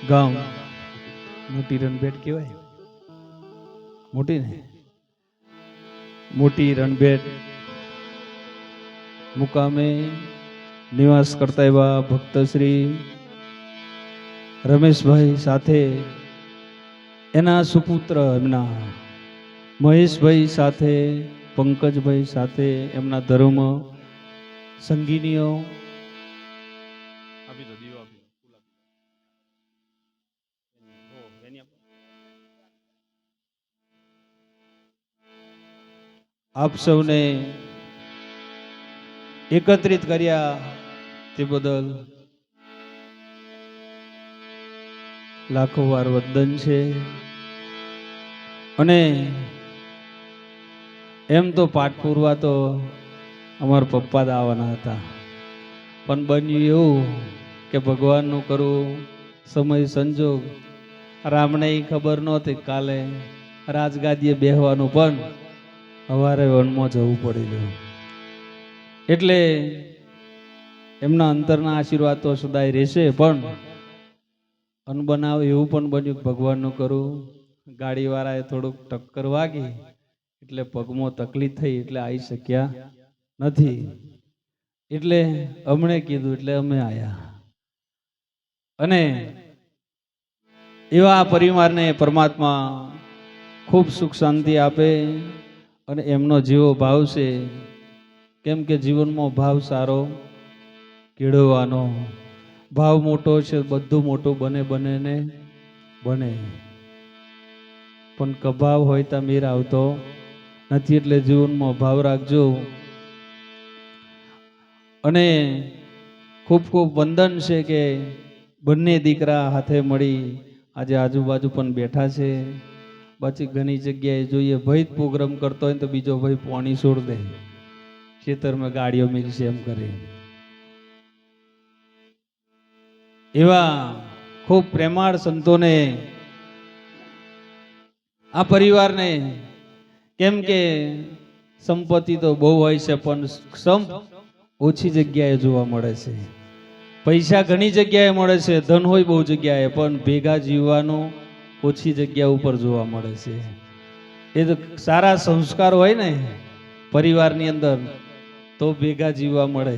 ગામ મોટી રણભેટ કહેવાય. મોટી ને મોટી રણભેટ મુકામે નિવાસ કરતા એવા ભક્ત શ્રી રમેશભાઈ સાથે એના સુપુત્ર એમના મહેશભાઈ સાથે પંકજભાઈ સાથે એમના ધર્મ સંગીનીઓ આપ સૌને એકત્રિત કર્યા તે બદલ લાખો વાર વંદન છે. અને એમ તો પાઠ પૂરવા તો અમારા પપ્પા જ આવવાના હતા, પણ બન્યું એવું કે ભગવાનનું કરવું સમય સંજોગ. રામને એ ખબર નહોતી કાલે રાજગાદીએ બેહવાનું, પણ સવારે વનમાં જવું પડેલું. એટલે એમના અંતરના આશીર્વાદ તો સદાય રહેશે. પણ અનબનાવ એવું પણ બન્યું ભગવાનનું કરું ગાડીવાળાએ થોડુંક ટક્કર વાગી એટલે પગમાં તકલીફ થઈ એટલે આવી શક્યા નથી. એટલે અમને કીધું એટલે અમે આવ્યા. અને એવા પરિવારને પરમાત્મા ખૂબ સુખ શાંતિ આપે. અને એમનો જેવો ભાવ છે, કેમ કે જીવનમાં ભાવ સારો કેળવવાનો. ભાવ મોટો છે, બધું મોટું બને ને બને, પણ કભાવ હોય તો મેર આવતો નથી. એટલે જીવનમાં ભાવ રાખજો. અને ખૂબ ખૂબ વંદન છે કે બંને દીકરા હાથે મળી આજે આજુબાજુ પણ બેઠા છે. પછી ઘણી જગ્યાએ જોઈએ ભાઈ જ પ્રોગ્રામ કરતો હોય તો બીજો ભાઈ પાણી છોડ દે, ખેતરમાં ગાડીઓ મિલશે એમ કરે. એવા ખૂબ પ્રેમાળ સંતોને આ પરિવારને, કેમ કે સંપત્તિ તો બહુ હોય છે પણ સંપ ઓછી જગ્યાએ જોવા મળે છે. પૈસા ઘણી જગ્યાએ મળે છે, ધન હોય બહુ જગ્યાએ, પણ ભેગા જીવવાનું ઓછી જગ્યા ઉપર જોવા મળે છે. એ તો સારા સંસ્કાર હોય ને પરિવારની અંદર તો ભેગા જીવવા મળે.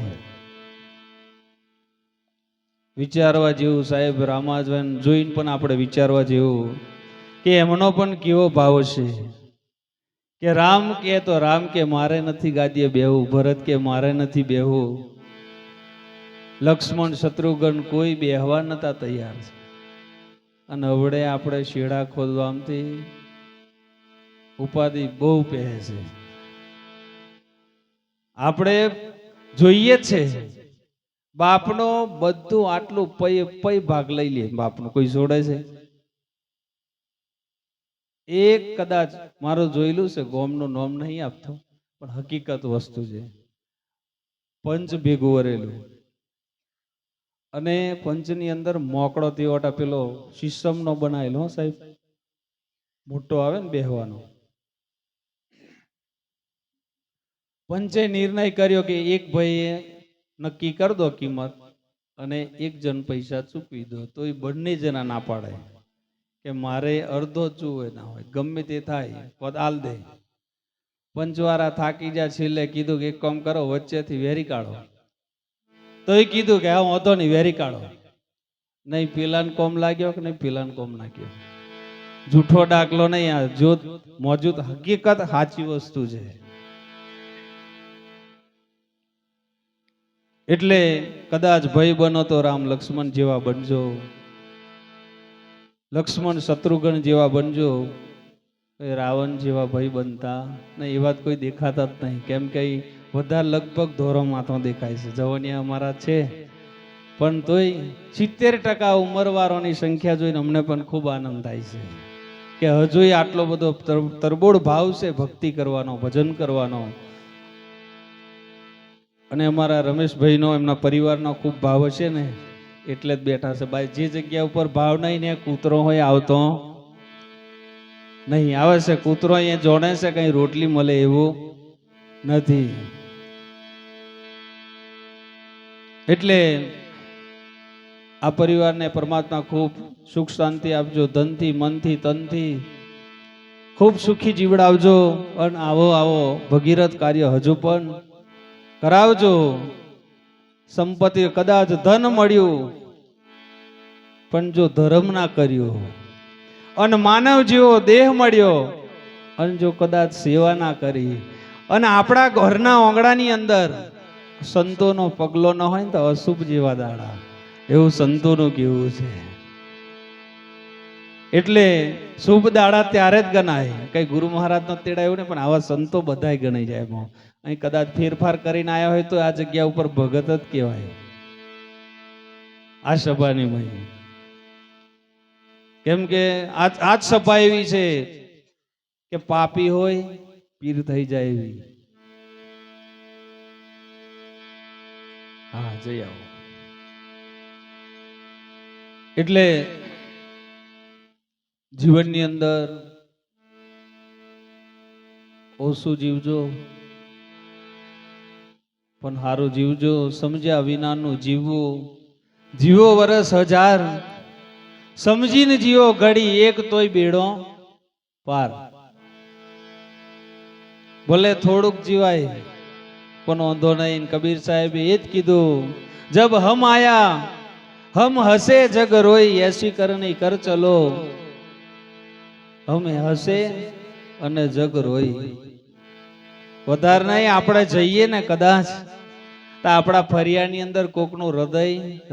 વિચારવા જેવું સાહેબ, રામાજન જોઈને પણ આપણે વિચારવા જેવું કે એમનો પણ કેવો ભાવ છે કે રામ કે તો રામ કે મારે નથી ગાદીએ બેહવું, ભરત કે મારે નથી બેહવું, લક્ષ્મણ શત્રુઘ્ન કોઈ બેહવા નતા તૈયાર. અને હવડે આપણે શેડા ખોદવામાંથી ઉપાધિ બહુ પહે છે. આપણે જોઈએ છે બાપનો બધું આટલું પૈ ભાગ લઈ લે, બાપનો કોઈ છોડે છે? એક કદાચ મારું જોયેલું છે, ગોમનું નામ નહીં આપતો પણ હકીકત વસ્તુ છે. પંચ ભેગું વરેલું અને પંચની અંદર મોકળો તેવટા પેલો સિસ્ટમ નો બનાવેલો સાહેબ, મોટો આવે ને બેહવાનો. પંચે નિર્ણય કર્યો કે એક ભાઈએ નક્કી કરી દો કિંમત અને એક જણ પૈસા ચૂકવી દો. તો એ બંને જણા ના પાડે કે મારે અડધો ચૂવે ના હોય, ગમે તે થાય પદ આલ દે. પંચવાળા થાકી જાય, છેલ્લે કીધું કે એક કામ કરો વચ્ચેથી વેરી કાઢો. તો એ કીધું કે હા વાંધો નહીં વેરી કાઢો. નહીં પેલાને કોમ લાગ્યો કે નહીં પેલાને કોમ નાખ્યો. જૂઠો દાખલો નહીં, આ જોત મોજૂદ હકીકત સાચી વસ્તુ છે. એટલે કદાચ ભય બનો તો રામ લક્ષ્મણ જેવા બનજો, લક્ષ્મણ શત્રુઘ્ન જેવા બનજો, રાવણ જેવા ભય બનતા નહીં. એ વાત કોઈ દેખાતા જ નહીં, કેમ કે બધા લગભગ ધોરોમાં તો દેખાય છે. જવાનિયા અમારા છે પણ તોય 70% ઉંમરવાળોની સંખ્યા જોઈને અમને પણ ખૂબ આનંદ થાય છે કે હજુ આટલો બધો તરબોળ ભાવ છે ભક્તિ કરવાનો, ભજન કરવાનો. અને અમારા રમેશભાઈનો, એમના પરિવારનો ખૂબ ભાવ હશે ને એટલે જ બેઠા છે. ભાઈ જે જગ્યા ઉપર ભાવ નહીં ને કૂતરો હોય આવતો નહીં. આવે છે કૂતરો અહીંયા જોડે છે, કઈ રોટલી મળે એવું નથી. એટલે આ પરિવારને પરમાત્મા ખૂબ સુખ શાંતિ આપજો, ધનથી, મનથી, તનથી ખૂબ સુખી જીવડાવજો. અને આવો આવો ભગીરથ કાર્ય હજુ પણ કરાવજો. સંપત્તિ કદાચ ધન મળ્યું પણ જો ધર્મ ના કર્યો, અને માનવ જેવો દેહ મળ્યો અને જો કદાચ સેવા ના કરી, અને આપણા ઘરના આંગણાની અંદર સંતોનો પગલો ન હોય ને તો અશુભ જેવા દાડા, એવું સંતોનું કહેવું છે. એટલે શુભ દાડા ત્યારે જ ગણાય. કઈ ગુરુ મહારાજ નો તેડાયું ને, પણ આવા સંતો બધાય ગણાઈ જાય. અહીં કદાચ ફેરફાર કરીને આવ્યા હોય તો આ જગ્યા ઉપર ભગત જ કહેવાય આ સભાની મય. કેમ કે આજ સભા એવી છે કે પાપી હોય પીર થઈ જાય એવી. હા, જઈ આવો. એટલે જીવનની અંદર ઓછું જીવજો પણ સારું જીવજો. સમજ્યા વિનાનું જીવવું. જીવો વર્ષ 1000, સમજીને જીવો ઘડી એક, તોય બેડો પાર. ભલે થોડુંક જીવાય પણ વાંધો નહીં. કબીર સાહેબે એ જ કીધું, જબ હમ આયા હમ હસે જગ રોઈ, એસી કરણી કર ચલો. હમ હસે અને જગ રોઈ. વધારે નહીં. આપણે જઈએ ને કદાચ તો આપણા ફરિયાની અંદર કોકનું હૃદય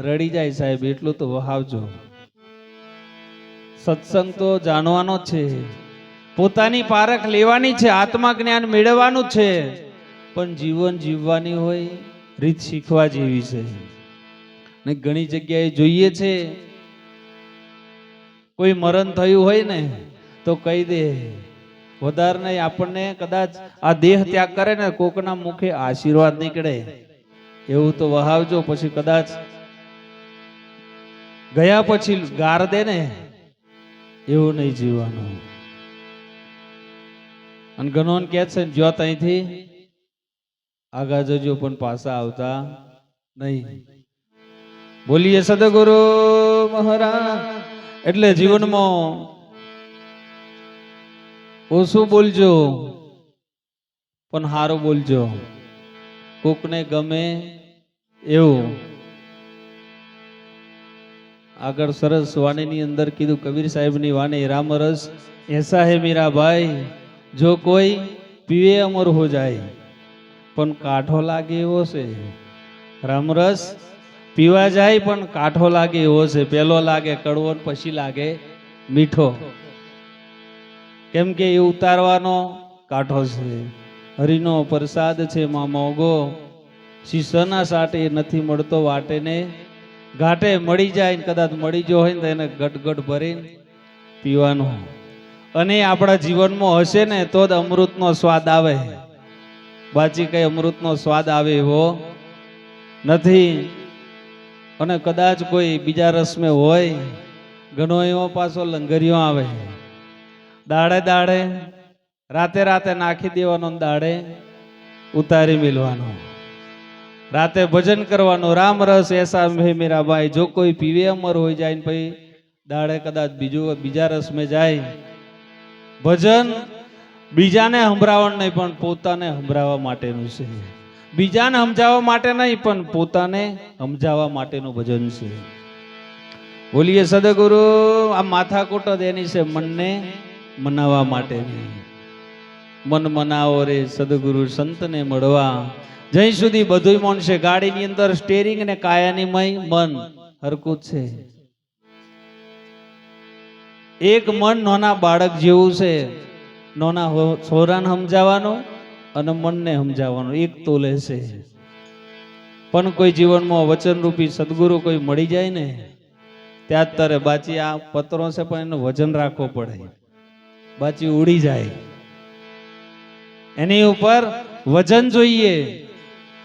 રડી જાય સાહેબ, એટલું તો વહાવજો. સત્સંગ તો જાણવાનો છે, પોતાની પારખ લેવાની છે, આત્મા જ્ઞાન મેળવવાનું છે, પણ જીવન જીવવાની હોય રીત શીખવા જેવી છે. ને ઘણી જગ્યાએ જોઈએ છે, કોઈ મરણ થયું હોય ને તો કહી દે, વધારે નહીં. આપણને કદાચ આ દેહ ત્યાગ કરે ને કોકના મુખે આશીર્વાદ નીકળે, એવું તો વહાવજો. પછી કદાચ ગયા પછી ગાર દે ને, એવું નહીં જીવવાનું. અને ઘણોન કહે છે જો ત્યાંથી આગા જજો પણ પાછા આવતા નહીં. બોલીએ સદગુરુ મહારાજ. એટલે જીવનમાં ઓછું બોલજો પણ સારું બોલજો, કોકને ગમે એવું. આગળ સરસ વાણીની અંદર કીધું, કબીર સાહેબની વાણી, રામ રસ ऐसा है मेरा भाई, જો કોઈ પીવે અમર હો જાય. પણ કાઠો લાગે એવો છે. રામરસ પીવા જાય પણ કાઠો લાગે એવો છે. પેલો લાગે કડવો, પછી લાગે મીઠો. કેમ કે એ ઉતારવાનો કાઠો છે. હરિનો પ્રસાદ છે માં મોગો, શીશના સાટે નથી મળતો વાટે ને ઘાટે. મળી જાય, કદાચ મળી ગયો હોય ને તો એને ગટગટ ભરીને પીવાનો. અને આપણા જીવનમાં હશે ને તો જ અમૃતનો સ્વાદ આવે, બાકી કઈ અમૃતનો સ્વાદ આવે એવો નથી. અને કદાચ કોઈ બીજા રસમે હોય, ઘણો એવો પાછો લંગરિયો આવે, દાડે દાડે રાતે રાતે નાખી દેવાનો, દાડે ઉતારી મેલવાનો, રાતે ભજન કરવાનું. રામ રસ એસા હે મેરા ભાઈ, જો કોઈ પીવે અમર હોય જાય ને પછી દાડે કદાચ બીજા રસમે જાય. ભજન બીજાને સંભળાવવાનું નહીં પણ પોતાને સંભળાવવા માટેનું છે. બીજાને સમજાવવા માટે નહીં પણ પોતાને સમજાવવા માટેનું ભજન છે. બોલીએ સદગુરુ. આ માથાકૂટ જ એની છે, મનને મનાવવા માટેની. મન મનાવો રે સદગુરુ સંતને મળવા. જ્યાં સુધી બધું મન છે. ગાડીની અંદર સ્ટેરિંગ ને કાયાની મય મન હરકું છે. એક મન નાના બાળક જેવું છે. નાના છોરાને સમજાવવાનું અને મનને સમજાવવાનું એક તોલે છે. પણ કોઈ જીવનમાં વચનરૂપી સદગુરુ કોઈ મળી જાય ને ત્યાં જ તારે બાચી આ પત્રો છે પણ એનું વજન રાખવો પડે, બાચી ઉડી જાય. એની ઉપર વજન જોઈએ,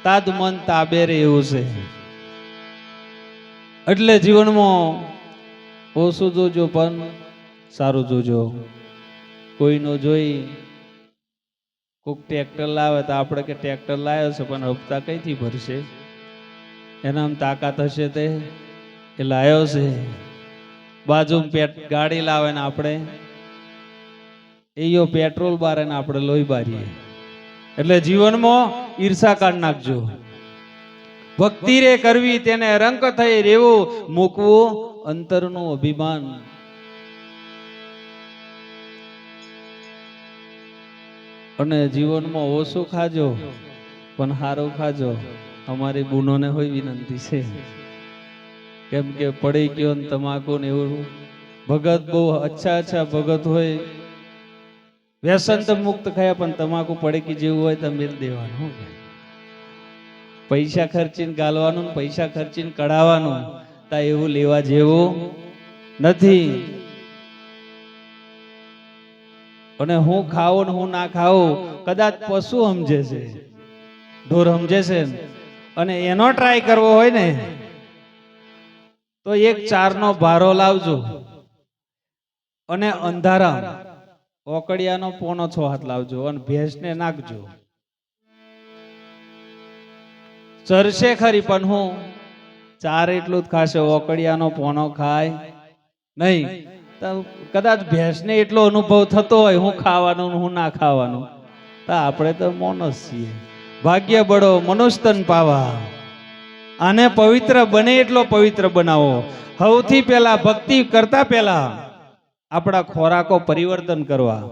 તાદ મન તાબે રે એવું છે. એટલે જીવનમાં ઓછું જોજો પણ સારું જોજો. કોઈનો જોઈ કોઈક ટ્રેક્ટર લાવે તો આપણે કે ટ્રેક્ટર લાવ્યો છે પણ હપ્તા કઈથી ભરશે, એના તાકાત હશે તે એ લાયો છે, બાજુમાં ગાડી લાવે ને આપણે એયો પેટ્રોલ બારે ને આપણે લોહી બારીએ. એટલે જીવનમાં ઈર્ષા કાઢ નાખજો. ભક્તિ રે કરવી તેને રંક થઈ રેવું, મૂકવું અંતરનું અભિમાન. અને જીવનમાં ઓછું ખાજો પણ સારું ખાજો. અમારી બુનોને હોય વિનંતી છે, કેમ કે પડી ગયો ને તમાકુ ને એવું. ભગત બહુ અચ્છા ભગત હોય, વ્યસન તો મુક્ત થયા, પણ તમાકુ પડી જેવું હોય તો મેલ દેવાનું. પૈસા ખર્ચીને ગાલવાનું, પૈસા ખર્ચીને કઢાવવાનું, તા એવું લેવા જેવું નથી. અને હું ખાવું ને હું ના ખાવું કદાચ પશુ સમજે છે, ઢોર સમજે છે, અને એનો ટ્રાય કરવો હોય ને તો એક 4નો ભારો લાવજો અને અંધારા ઓકડિયાનો પોનો 6 હાથ લાવજો અને ભેંસને નાખજો. ચરશે ખરી પણ હું 4 એટલું જ ખાશે, ઓકડિયાનો પોનો ખાય નહીં. કદાચ ભેંસને એટલો અનુભવ થતો હોય હું ખાવાનું હું ના ખાવાનું, તો આપણે તો મોનસ છીએ. ભાગ્ય બળો મનુષ્યતન પાવા. આને પવિત્ર બને એટલો પવિત્ર બનાવો. સૌથી પહેલા ભક્તિ કરતા પહેલા આપણા ખોરાકો પરિવર્તન કરવા.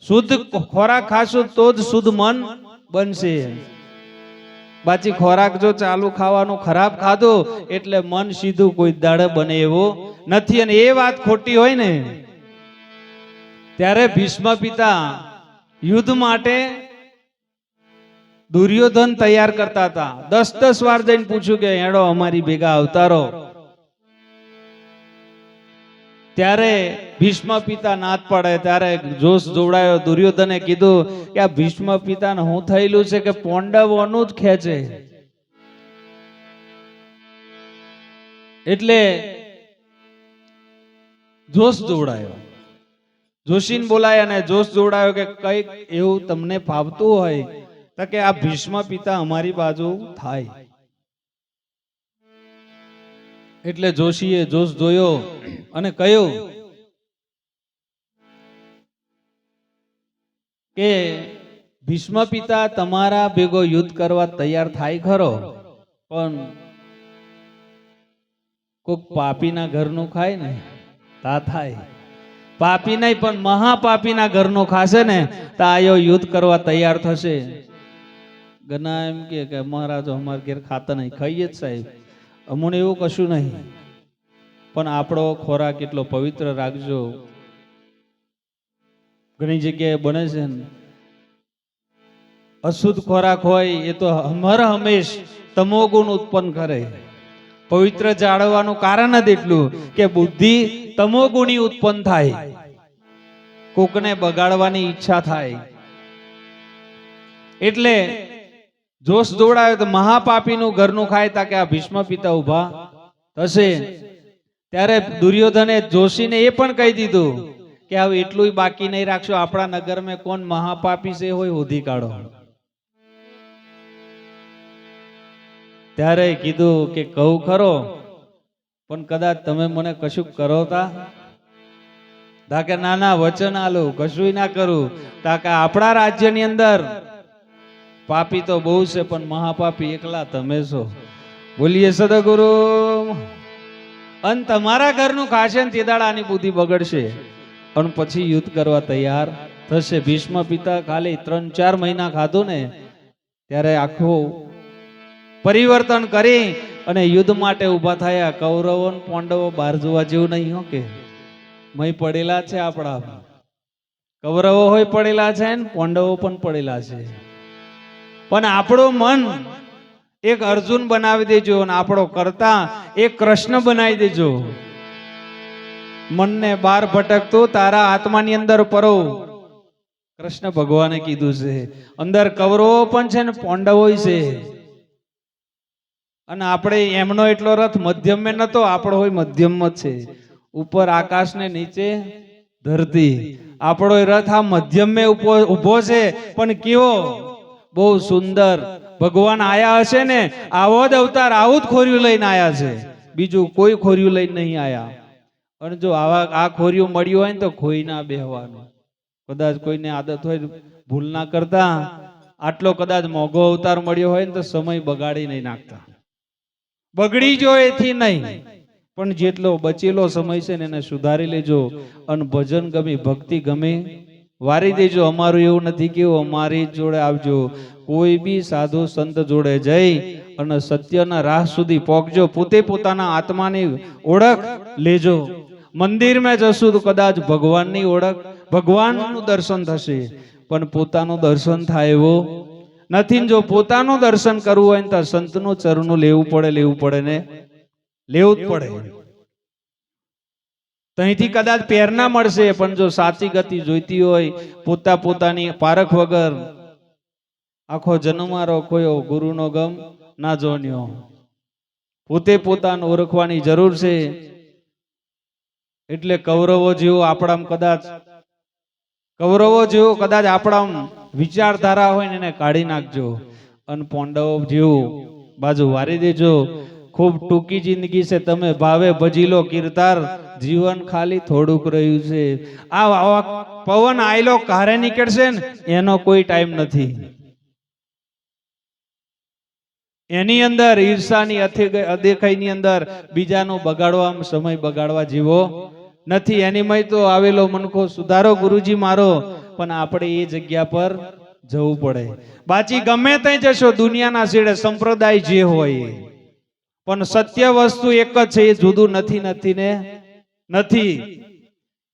શુદ્ધ ખોરાક ખાશું તો જ શુદ્ધ મન બનશે. બાકી ખોરાક જો ચાલુ ખાવાનું ખરાબ ખાધો એટલે મન સીધું કોઈ દાડે બને એવું નથી. અને એ વાત ખોટી હોય ને ત્યારે ભીષ્મ પિતા યુદ્ધ માટે દુર્યોધન તૈયાર કરતા હતા. 10 વાર જઈને પૂછ્યું કે હેડો અમારી ભેગા અવતારો. ત્યારે ભીષ્મ પિતા નાદ પડે. ત્યારે જોશ જોડાયો. દુર્યોધને કીધું કે આ ભીષ્મ પિતાને હું થયેલું છે કે પાંડવોનું જ ખેંચે. એટલે જોશ જોડાયો. જોશીને બોલાય અને જોશ જોડાયો કે કઈક એવું તમને ફાવતું હોય તો કે આ ભીષ્મ પિતા અમારી બાજુ થાય. એટલે જોશીએ જોશ જોયો અને કહ્યું કે ભીષ્મ પિતા તમારા ભેગો યુદ્ધ કરવા તૈયાર થાય ખરો, પણ કોક પાપીના ઘરનું ખાય ને તા થાય. પાપી નહીં પણ મહાપાપીના ઘરનું ખાશે ને તા આયો યુદ્ધ કરવા તૈયાર થશે. ગના એમ કે મહારાજ અમારા ઘેર ખાતા નહીં. ખાઈએ જ સાહેબ, અમને એવું કશું નહીં, પણ આપણો ખોરાક એટલો પવિત્ર રાખજો. ઘણી જગ્યાએ બને છે ને અશુદ્ધ ખોરાક હોય એ તો હંમેશ તમોગુણ ઉત્પન્ન કરે. પવિત્ર જાળવવાનું કારણ જ એટલું કે બુદ્ધિ તમોગુણી ઉત્પન્ન થાય, કોકને બગાડવાની ઈચ્છા થાય. એટલે જોશ જોડાયો તો મહાપાપીનું ઘરનું ખાય તા કે આ ભીષ્મ પિતા ઉભા થશે. ત્યારે દુર્યોધને જોશીને એ પણ કહી દીધું કે હવે એટલું બાકી નહીં રાખશો, આપણા નગરમાં કોણ મહાપાપી છે હોય શોધી કાઢો. ત્યારે કીધું કે કહું ખરો, પણ કદાચ તમે મને કશું કરો તા કે ના વચન આલું કશું ના કરું. તા કે આપણા રાજ્યની અંદર પાપી તો બહુ છે પણ મહાપાપી એકલા તમે છો. બોલીએ સદગુરુ. અને તમારા ઘરનું ખાશે ને તે દાડાની બુદ્ધિ બગડશે અને પછી યુદ્ધ કરવા તૈયાર થશે. ભીષ્મ પિતા ખાલી 3-4 મહિના ખાધું ને ત્યારે આખું પરિવર્તન કરી અને યુદ્ધ માટે ઉભા થયા. કૌરવો અને પાંડવો બહાર જોવા જેવું નહીં હો કે મય પડેલા છે. આપણા કૌરવો હોય પડેલા છે ને પાંડવો પણ પડેલા છે. પણ આપણું મન એક અર્જુન બનાવી દેજો અને આપણો કરતા એક કૃષ્ણ બનાવી દેજો. મનને બહાર ભટકતું તારા આત્માની અંદર પરો. કૃષ્ણ ભગવાને કીધું છે. અંદર કૌરવો પણ છે ને પાંડવો છે. અને આપણે એમનો એટલો રથ મધ્યમ માં નતો, આપણો હોય મધ્યમ જ છે. ઉપર આકાશ ને નીચે ધરતી. આપણો રથ આ મધ્યમ માં ઉભો છે. પણ કેવો બહુ સુંદર. ભગવાન આયા હશે ને આવો જ અવતાર આવું જ ખોર્યું લઈને આયા છે. બીજું કોઈ ખોરિયું લઈને નહીં આયા. અને જો આવા આ ખોરિયું મળ્યું હોય ને તો ખોઈ ના બેહવાનું. કદાચ કોઈને આદત હોય ભૂલ ના કરતા, આટલો કદાચ મોઘો અવતાર મળ્યો હોય ને તો સમય બગાડી નહીં નાખતા. બગડી જો એથી નહીં, પણ જેટલો બચેલો સમય છે ને એને સુધારી લેજો. અને ભજન ગમે, ભક્તિ ગમે, વારી દેજો. અમારું એવું નથી કેવું, અમારી જોડે આવજો. કોઈ બી સાધુ સંત જોડે જઈ અને સત્યના રાહ સુધી પહોંચજો. પોતે પોતાના આત્માની ઓળખ લેજો. મંદિરમાં જશું તો કદાચ ભગવાનની ઓળખ, ભગવાનનું દર્શન થશે, પણ પોતાનું દર્શન થાય એવો નથી. જો પોતાનું દર્શન કરવું હોય ને તો સંતનું ચરણું લેવું પડે ને લેવું જ પડે. ત્યાંથી કદાચ પ્રેરણા મળશે, પણ જો સાચી ગતિ જોઈતી હોય, પોતાની પારખ વગર આખો જન્મારો ખોયો, ગુરુનો ગમ ના જોન્યો. પોતે પોતાનું ઓળખવાની જરૂર છે. એટલે કૌરવો જેવો કદાચ આપણા વિચારધારા હોય ને એને કાઢી નાખજો. અને પાંડવો જેવું બાજુ વારી દેજો. ખૂબ ટૂંકી જિંદગી છે, તમે ભાવે ભજી લો કીર્તાર, જીવન ખાલી થોડુંક રહ્યું છે. આ પવન આયલો કારે નીકળશે ને એનો કોઈ ટાઈમ નથી. એની અંદર ઈર્ષાની અદેખાઈની અંદર બીજાનો બગાડવા, સમય બગાડવા જેવો નથી. એનીમય તો આવેલો મનખો સુધારો ગુરુજી મારો, પણ આપણે એ જગ્યા પર જવું પડે. બાકી ગમે ત્યાં જશો દુનિયાના છેડે, સંપ્રદાય જે હોય, પણ સત્ય વસ્તુ એક જ છે, એ જુદું નથી.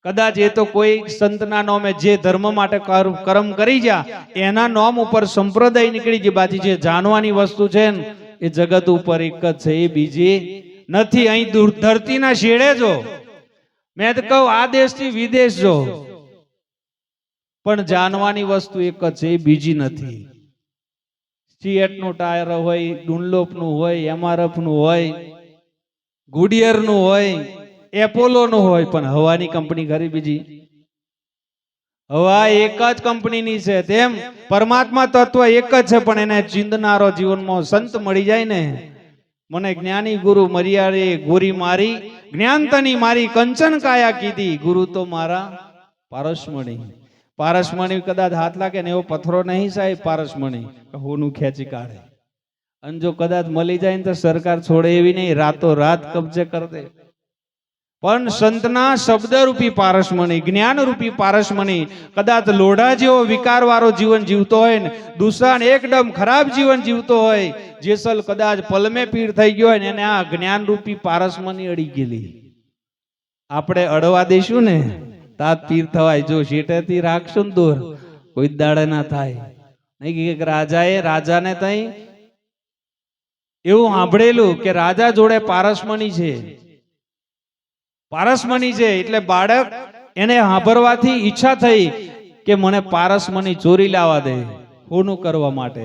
કદાચ એ તો કોઈ સંતના નામે જે ધર્મ માટે કર્મ કરી જા એના નામ ઉપર સંપ્રદાય નીકળી ગઈ. બાકી જે જાણવાની વસ્તુ છે ને એ જગત ઉપર એક જ છે, એ બીજી નથી. અહીં ધરતીના છેડે જો, મેં તો કહું આ દેશથી વિદેશ જો, પણ જાણવાની વસ્તુ એક જ છે, એ બીજી નથી. સિએટ નું ટાયર હોય, ડુનલોપ નું હોય, એમઆરએફ નું હોય, ગુડિયર નું હોય, એપોલો નું હોય, પણ હવાની કંપની ખરી બીજી? હવા એક જ કંપનીની છે. તેમ પરમાત્મા તત્વ એક જ છે, પણ એને ચિંતનારો જીવનમાં સંત મળી જાય ને. મને જ્ઞાની ગુરુ મર્યાદે ગોરી મારી, જ્ઞાનતની મારી કંચન કાયા કીધી, ગુરુ તો મારા પારસમણી. પારસમણી કદાચ હાથ લાગે ને એવો પથ્થરો નહીં સાહેબ, પારસમણી હોનું ખેંચી કાઢે. અને જો કદાચ મળી જાય ને તો સરકાર છોડે એવી નહીં, રાતો રાત કબજે કરી દે. પણ સંતના શબ્દરૂપી પારસમણી, જ્ઞાનરૂપી પારસમણી કદાચ લોઢા જેવો વિકારવાળો જીવન જીવતો હોય ને, દુષણ એકદમ ખરાબ જીવન જીવતો હોય, જેસલ કદાચ પલમે પીર થઈ ગયો હોય ને, એને આ જ્ઞાનરૂપી પારસમણી અડી ગયેલી. આપણે અડવા દઈશું ને તાત પીર થવાય. જો શેઠેથી રાખશું ને દૂર, કોઈ દાડે ના થાય. નહીં કે રાજાને તઈ એવું સાંભળેલું કે રાજા જોડે પારસમણી છે, એટલે બાળક એને સાંભળવાથી ઈચ્છા થઈ કે મને પારસમણી ચોરી લાવવા દે, હોનું કરવા માટે.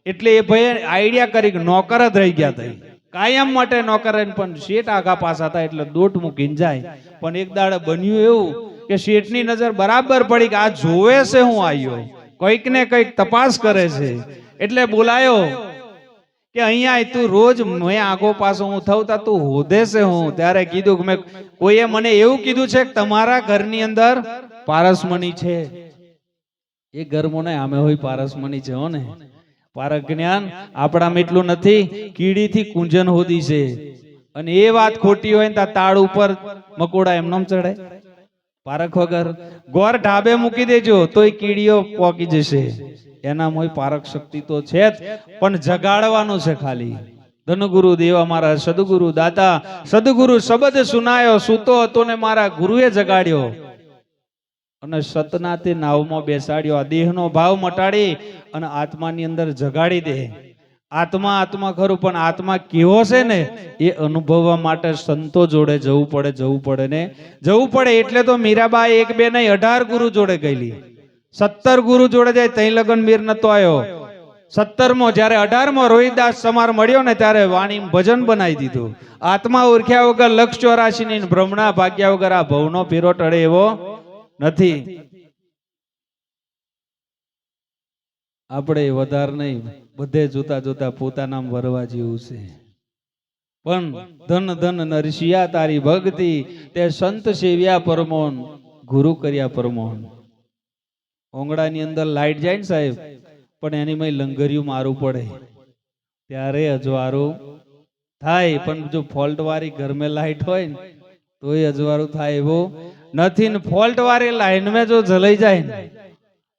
એટલે એ ભાઈ આઈડિયા કરી નોકર જ રહી ગયા હતા, કાયમ માટે નોકર. પણ શેઠ આગા પાછા હતા એટલે દોટ મૂકીને જાય. પણ એક દાડે બન્યું એવું કે શેઠની નજર બરાબર પડી કે આ જોવે છે હું આવ્યો, કઈક ને કઈક તપાસ કરે છે. એટલે બોલાયો કે અહીંયા તું રોજ મેં આગો પાછો હું થવતા તું હોદે છે હું. ત્યારે કીધું કે મેં કોઈએ મને એવું કીધું છે કે તમારા ઘરની અંદર પારસમણી છે. એ ઘરમાં ને આમે હોય પારસમણી છે હો ને. પારક જ્ઞાન આપણામાં એટલું નથી, કીડીથી કુંજન હોદી છે. અને એ વાત ખોટી હોય ને તાળ ઉપર મકોડા એમનો ચડે. પારખ વગર ગોર ઢાબે મૂકી દેજો તોય કીડીઓ પોકી જશે. એનામાં હોય પારક શક્તિ તો છે જ, પણ જગાડવાનું છે ખાલી. ધનગુરુ દેવા મારા સદગુરુ દાતા, સદગુરુ શબ્દ સુનાયો, સૂતો હતો ને મારા ગુરુએ જગાડ્યો. અને સતના તે નાવમાં બેસાડ્યો. આ દેહનો ભાવ મટાડી અને આત્માની અંદર જગાડી દે. આત્મા ખરું, પણ આત્મા કેવો છે ને એ અનુભવવા માટે સંતો જોડે જવું પડે. એટલે તો મીરાબા 1 2 નહીં 18 ગુરુ જોડે ગયેલી. 17 ગુરુ જોડે જાય તઈ લગન મીર નતો આવ્યો. 17મો જયારે 18મો રોહિદાસ સમાર મળ્યો ને ત્યારે વાણી ભજન બનાવી દીધું. આત્મા ઓળખ્યા વગર લક્ષ 84 ની ભ્રમણા ભાગ્યા વગર આ ભવનો ફેરો ટળે એવો નથી. આપણે વધારે નહીં, બધે જોતા પોતાના વરવા જેવું છે. પણ ધન ધન નરસિયા તારી ભક્તિ, તે સંત સેવ્યા પરમોન, ગુરુ કર્યા પરમોન. ઓંગળાની અંદર લાઈટ જાય ને સાહેબ, પણ એની માં લંગરિયું મારવું પડે ત્યારે અજવાળું થાય. પણ જો ફોલ્ટ વાળી ઘરમાં લાઈટ હોય ને તોય અજવાળું થાય એવું નથી ને ફોલ્ટ વાળી લાઈન में જો જલાઈ જાય ને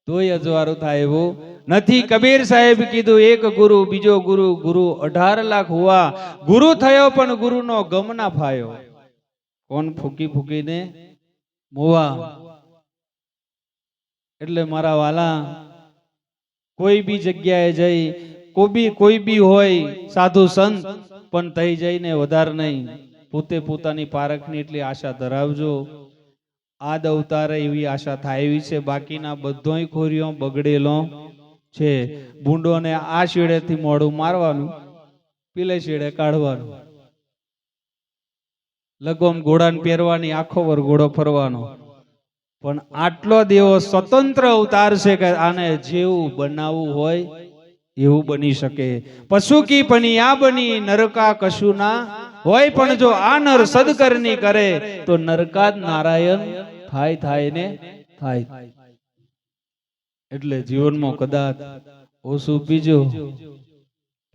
તોય અજવાળું થાય એવું નથી. કબીર સાહેબ કીધું એક ગુરુ બીજો ગુરુ, ગુરુ 18 લાખ હુआ, ગુરુ થયો પણ ગુરુનો ગમ ના ફાયો. કોણ ફૂકી ફૂકીને મોવા. એટલે મારા વાલા, કોઈ બી જગ્યાએ જઈ કોઈ બી હોય સાધુ સંત, પણ થઈ જઈને વધારે નહીં, પોતે પોતાની પારખની એટલી આશા ધરાવજો. આદ અવતારે એવી આશા થાય એવી છે, બાકીના બધોય ખોરીઓ બગડેલો છે. ભૂંડોને આ શેડેથી મોઢું મારવાનું, પેલે શેડે કાઢવાનું, લગોમ ઘોડાને પહેરવાની, આખો વરઘોડો ફરવાનો. પણ આટલો દેવો સ્વતંત્ર અવતાર છે કે આને જેવું બનાવવું હોય એવું બની શકે. પશુ કી પનિયા બની નરકા કશું ના હોય, પણ જો આ નર સદકર્ણી કરે તો નરકાદ નારાયણ થાય ને થાય. એટલે જીવનમાં કદાચ ઓછું પીજો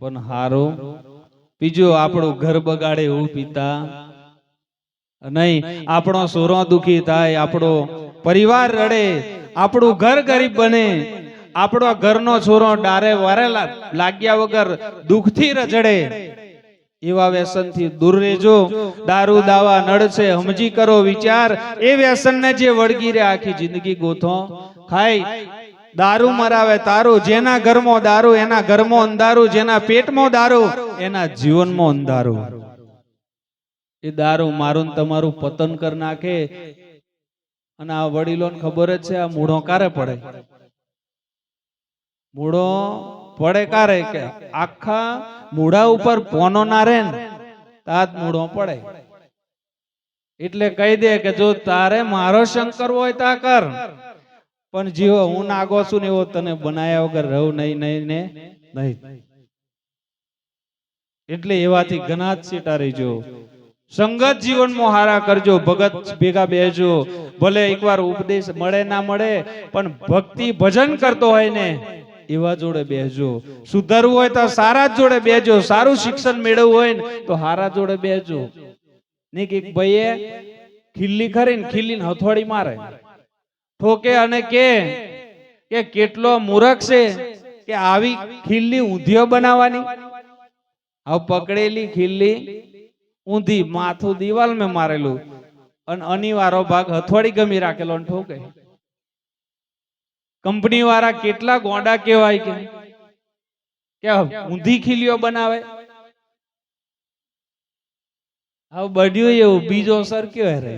પણ હારું પીજો. આપણું ઘર બગાડે એવું પીતા નહીં. આપણો સોરો દુખી થાય, આપણો પરિવાર રડે, આપણું ઘર ગરીબ બને, આપણો ઘરનો છોરો ડારે વારે લાગ્યા વગર દુઃખથી રજડે, એવા વ્યસનથી દૂર રહેજો. દારૂ દાવા નડ છે સમજી કરો વિચાર, એ વ્યસનને જે વળગી રહે આખી જિંદગી ગોથો ખાય. દારૂ મરાવે તારું, જેના ઘરમાં દારૂ એના ઘરમાં અંધારું, જેના પેટમાં દારૂ એના જીવનમાં અંધારું. એ દારૂ મારું તમારું પતન કરી નાખે. અને આ વડીલોને ખબર જ છે આ મૂઢો કારે પડે. મૂઢો પડે કારે કે આખા મૂઢા ઉપર પોનો ના રે ને તાત મૂઢો પડે. એટલે કહી દે કે જો તારે મારો શંકર હોય તા કર, પણ જીવો હું નાગો છું ને એવો તને બનાયા વગર રહું નહીં ને નહીં. એટલે એવાથી ઘણા જ સીટા રહીજો. સંગત જીવનમાં હારા કરજો, ભગત ભેગા બેસજો. ભલે એકવાર ઉપદેશ મળે ના મળે, પણ ભક્તિ ભજન કરતો હોય ને એવા જોડે બેસજો. સુધરવું હોય તો સારા જોડે બેસજો. સારું શિક્ષણ મેળવવું હોય ને તો હારા જોડે બેસજો. નહીં કે ભાઈએ ખીલ્લી ખરીને ખીલ્લીને હથોડી મારે, ઠોકે અને કે કેટલો મૂર્ખ છે કે આવી ખીલ્લી ઊંધિયો બનાવવાની. હવે પકડેલી ખીલ્લી ઊંધી, માથું દિવાલ મેં મારેલું અને અનિવારો ભાગ હથવાડી ગમી રાખેલો ઠોકે. કંપની વાળા કેટલા ગોંડા કહેવાય કે ઊંધી ખીલીઓ બનાવે. હવે બડ્યું એવું બીજો સર કયો રે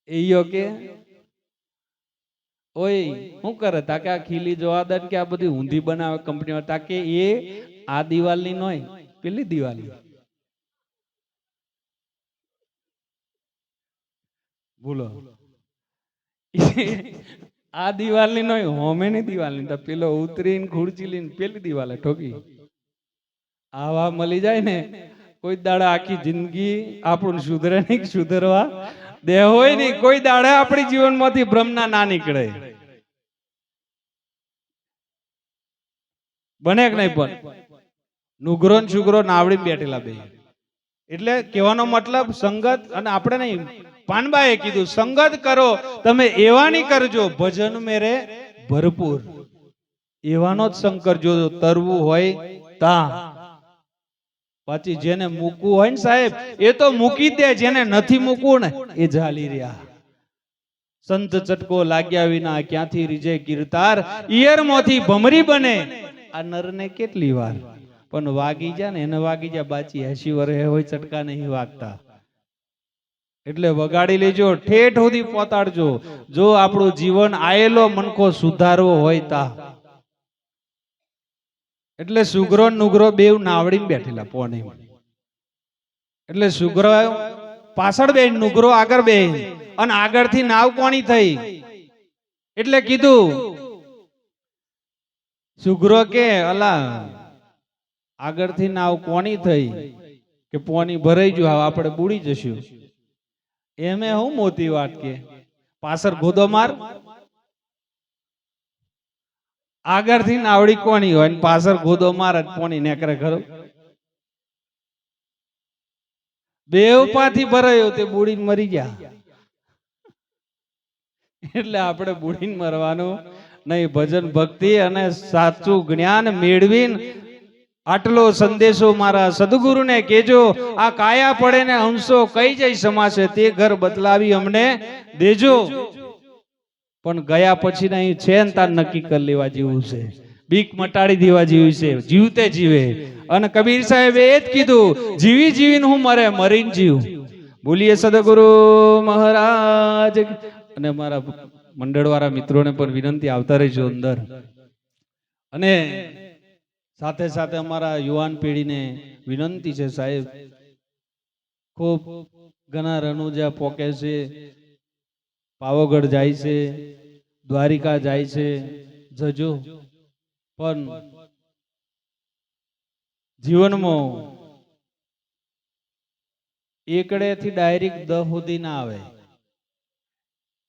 એયો કે ઓય શું કરે તાકે આ ખીલી જોવા દે કે આ બધી ઊંધી બનાવે કંપની વાળા, તાકે એ આ દિવાલની નોય પેલી દિવાલી. બોલો આ દિવાલની નોય હોમેની દિવાલની, તો પેલો ઉતરીને ખુરચી લઈને પેલી દિવાલે ઠોકી. આવા મળી જાય ને કોઈ દાડા આખી જિંદગી આપણું સુધરે નહીં, સુધરવા દે હોય નહીં. કોઈ દાડા આપણી જીવનમાંથી ભ્રમના ના નીકળે. બને કે નહીં? પણ નુગરો ને શુગરો નાવડી બેઠેલા બે. એટલે કહેવાનો મતલબ સંગત, અને આપણે નહીં, પાનબાએ કીધું સંગત કરો તમે એવાની કરજો ભજન મેરે ભરપૂર. એવાનો જ સંગ કરજો તરવું હોય તા. પછી જેને મૂકવું હોય ને સાહેબ એ તો મૂકી દે, જેને નથી મૂકવું ને એ ઝાલી રહ્યા. સંત ચટકો લાગ્યા વિના ક્યાંથી રીજે કીર્તાર, ઈયર મોથી ભમરી બને આ નરને કેટલી વાર. પણ વાગી જા ને એને વાગી જા, બાચી 80 વર્ષે હોય ચટકા નહીં વાગતા. એટલે વગાડી લેજો, ઠેઠ સુધી પહોંચાડજો. જો આપણું જીવન આયેલો મનકો સુધારવો હોય તા. એટલે સુગરો નુગરો બેવ નાવડીમાં બેઠેલા પોને. એટલે સુગરો પાછળ બે, નુગરો આગળ બે, અને આગળથી નાવ કોની થઈ. એટલે કીધું સુગરો કે અલા આગળથી નાવ કોની થઈ કે પોની ભરાઈ ગયું, હવે આપણે બુડી જશું. એમે હું મોતી વાત કે પાછળ ગોદો માર. આગળથી નાવડી કોની હોય ને પાછળ ગોદો માર જ પોની નેકરે ખરો. બેવ પાથી ભરાયો તે બુડીને મરી ગયા. એટલે આપણે બુડીને મરવાનું નહીં. ભજન ભક્તિ અને સાચું જ્ઞાન મેળવીને આટલો સંદેશો મારા સદગુરુને કેજો. આ કાયા પડે ને અંશો કઈ જઈ સમાશે, તે ઘર બદલાવી અમને દેજો. પણ ગયા પછી નહીં છે ને તાર નક્કી કરી લેવા જેવું છે, બીક મટાડી દેવા જેવી છે, જીવતે જીવે. અને કબીર સાહેબે એ જ કીધું, જીવી જીવીને હું મરે, મરીને જીવ. બોલીએ સદગુરુ મહારાજ. અને મારા મંડળવાળા મિત્રોને પણ વિનંતી, આવતા રહેજો અંદર. અને સાથે સાથે અમારા યુવાન પેઢીને વિનંતી છે સાહેબ, ખૂબ ઘણા રણુજા પોકે છે, પાવાગઢ જાય છે, દ્વારિકા જાય છે, જજો. પણ જીવનમાં એકડેથી ડાયરેક્ટ 10 સુધી ના આવે.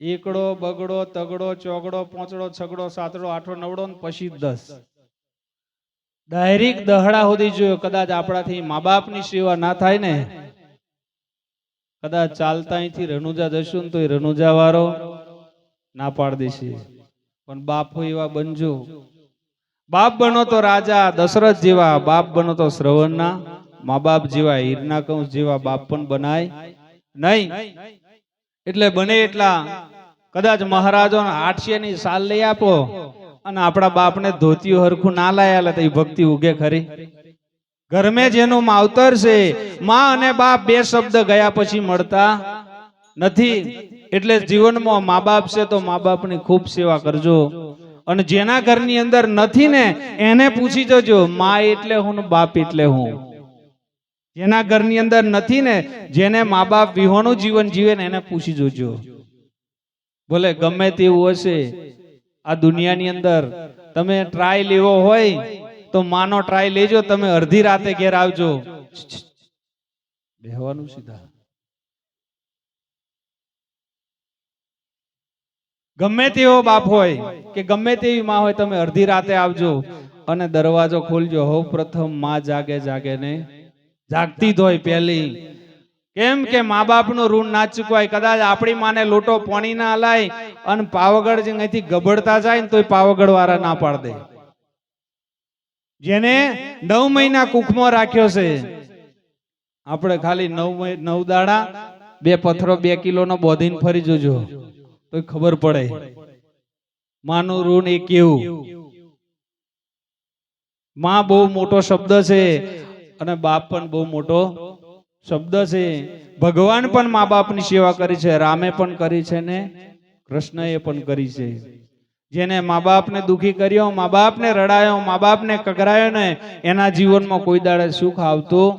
એકડો બગડો તગડો ચોગડો પોંચડો છગડો સાતડો આઠડો નવડો ને પછી 10. ડાયરેક્ટ દહડા સુધી જોયો. કદાચ આપણાથી મા બાપની સેવા ના થાય ને, કદાચ ચાલતા અહીંથી રણુજા જશું ને તો એ રણુજા વાળો ના પાડ દેશે. પણ બાપો એવા બનજો. બાપ બનો તો રાજા દશરથ જેવા, બાપ બનો તો શ્રવણના મા બાપ જેવા, હીરના કંસ જેવા બાપ પણ બનાય નહીં. એટલે બને એટલા કદાચ મહારાજોને 800 ની સાલ લઈ આપો અને આપણા બાપને ધોતિયું હરખું ના લાયા તો એ ભક્તિ ઉગે ખરી? ઘરમે જેનું માવતર છે, માં અને બાપ બે શબ્દ ગયા પછી મળતા નથી. એટલે જીવનમાં મા બાપ છે તો મા બાપની ખૂબ સેવા કરજો. અને જેના ઘરની અંદર નથી ને એને પૂછી જજો, માં એટલે હું ને બાપ એટલે હું. જેના ઘરની અંદર નથી ને, જેને મા બાપ વિહોણું જીવન જીવે ને એને પૂછી જોજો. ભલે ગમે તેવું હશે આ દુનિયાની અંદર, તમે ટ્રાય લેવો હોય તો માનો ટ્રાય લેજો. તમે અડધી રાતે ઘેર આવજો, બેહવાનું સીધા. ગમે તેવો બાપ હોય કે ગમે તેવી માં હોય, તમે અડધી રાતે આવજો અને દરવાજો ખોલજો. હવ પ્રથમ માં જાગે જાગે ને જાગતી જ હોય પહેલી. કેમ કે મા બાપ નું ઋણ ના ચૂકવાય. કદાચ આપણી માને લોટો પાણી ના હલાય અને પાવાગઢ અહીંથી ગબડતા જાય ને તોય પાવાગઢ વાળા ના પાડ દે. જેને 9 મહિના કુખમાં રાખ્યો છે, આપણે ખાલી 9 દાડા 2 પથ્થરો 2 કિલો નો બોધીને ફરી જોજો તો ખબર પડે માનું ઋણ એ કેવું. માં બહુ મોટો શબ્દ છે અને બાપ પણ બહુ મોટો શબ્દ છે. ભગવાન પણ મા બાપની સેવા કરી છે, રામે પણ કરી છે ને કૃષ્ણએ પણ કરી છે. જેને મા બાપને દુખી કર્યો, મા બાપને રડાયો, મા બાપને કગરાયો ને, એના જીવનમાં કોઈ દાડે સુખ આવતું